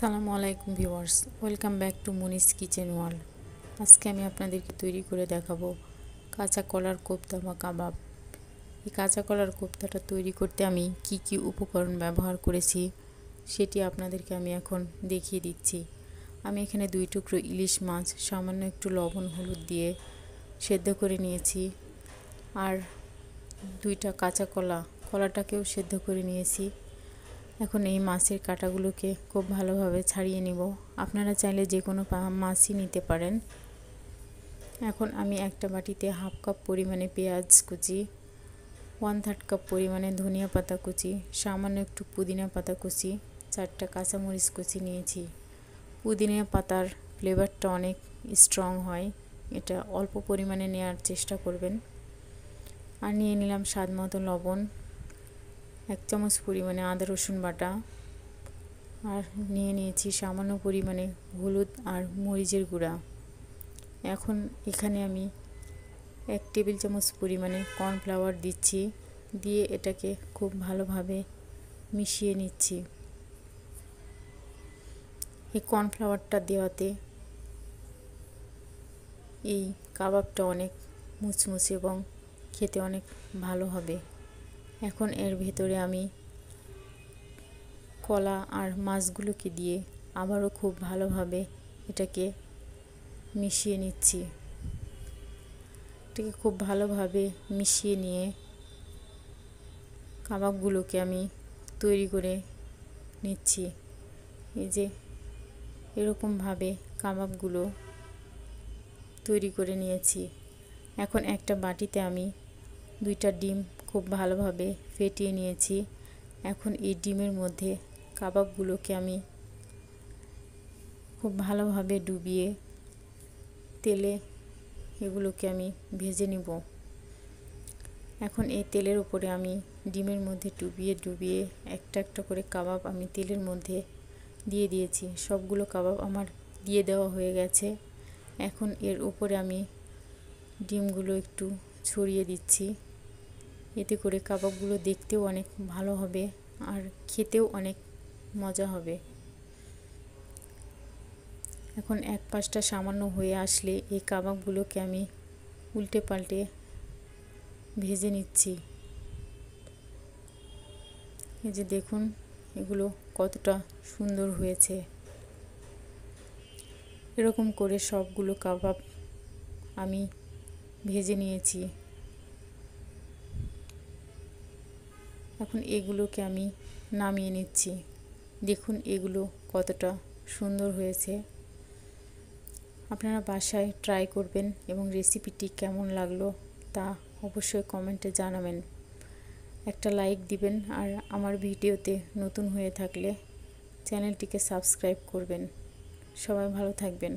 আসসালামু আলাইকুম viewers, welcome back to Moni's kitchen world. আজকে আমি আপনাদেরকে তৈরি করে দেখাবো কাঁচা কলার কোপ্তা বা কাবাব। এই কাঁচা কলার কোপ্তাটা তৈরি করতে আমি কি উপকরণ ব্যবহার করেছি সেটি আপনাদেরকে আমি এখন দেখিয়ে দিচ্ছি। আমি এখানে 2 টুকরো ইলিশ মাছ সামান্য একটু লবণ হলুদ দিয়ে সেদ্ধ করে নিয়েছি, আর 2টা কাঁচা কলাটাকেও সেদ্ধ করে নিয়েছি। এখন এই মাছের কাঁটাগুলোকে খুব ভালোভাবে ছাড়িয়ে নিব। আপনারা চাইলে যে কোনো মাছই নিতে পারেন। এখন আমি একটা বাটিতে হাফ কাপ পরিমাণে পেঁয়াজ কুচি, 1/3 কাপ পরিমাণে ধনিয়া পাতা কুচি, সামান্য একটু পুদিনা পাতা কুচি, 4টা কাঁচামরিচ কুচি নিয়েছি। পুদিনা পাতার ফ্লেভারটা অনেক স্ট্রং হয়, এটা অল্প পরিমাণে নেওয়ার চেষ্টা করবেন। আর নিয়ে নিলাম স্বাদ মতো লবণ, 1 চামচ পরিমাণে আদা রসুন বাটা, আর নিয়ে নিয়েছি সামান্য পরিমাণে হলুদ আর মরিচের গুঁড়া। এখন এখানে আমি 1 টেবিল চামচ পরিমাণে কর্নফ্লাওয়ার দিচ্ছি, দিয়ে এটাকে খুব ভালোভাবে মিশিয়ে নিচ্ছি। এই কর্নফ্লাওয়ারটা দেওয়াতে এই কাবাবটা অনেক মুচমুচে এবং খেতে অনেক ভালো হবে। এখন এর ভেতরে আমি কলা আর মাছগুলোকে দিয়ে আবারও খুব ভালোভাবে এটাকে মিশিয়ে নিচ্ছি। এটাকে খুব ভালোভাবে মিশিয়ে নিয়ে কাবাবগুলোকে আমি তৈরি করে নিচ্ছি। এই যে এরকমভাবে কাবাবগুলো তৈরি করে নিয়েছি। এখন একটা বাটিতে আমি 2টা ডিম খুব ভালোভাবে ফেটিয়ে নিয়েছি। এখন এই ডিমের মধ্যে কাবাবগুলোকে আমি খুব ভালোভাবে ডুবিয়ে তেলে এগুলোকে আমি ভেজে নিব। এখন এই তেলের উপরে আমি ডিমের মধ্যে ডুবিয়ে একটা একটা করে কাবাব আমি তেলের মধ্যে দিয়ে দিয়েছি। সবগুলো কাবাব আমার দিয়ে দেওয়া হয়ে গেছে। এখন এর উপরে আমি ডিমগুলো একটু ছড়িয়ে দিচ্ছি, এতে করে কাবাবগুলো দেখতেও অনেক ভালো হবে আর খেতেও অনেক মজা হবে। এখন এক পাশটা সামান্য হয়ে আসলে এই কাবাবগুলোকে আমি উল্টে পাল্টে ভেজে নিচ্ছি। এই যে দেখুন এগুলো কতটা সুন্দর হয়েছে। এরকম করে সবগুলো কাবাব আমি ভেজে নিয়েছি। এখন এগুলোকে আমি নামিয়ে নিচ্ছি। দেখুন এগুলো কতটা সুন্দর হয়েছে। আপনারা বাসায় ট্রাই করবেন এবং রেসিপিটি কেমন লাগলো তা অবশ্যই কমেন্টে জানাবেন। একটা লাইক দিবেন, আর আমার ভিডিওতে নতুন হয়ে থাকলে চ্যানেলটিকে সাবস্ক্রাইব করবেন। সবাই ভালো থাকবেন।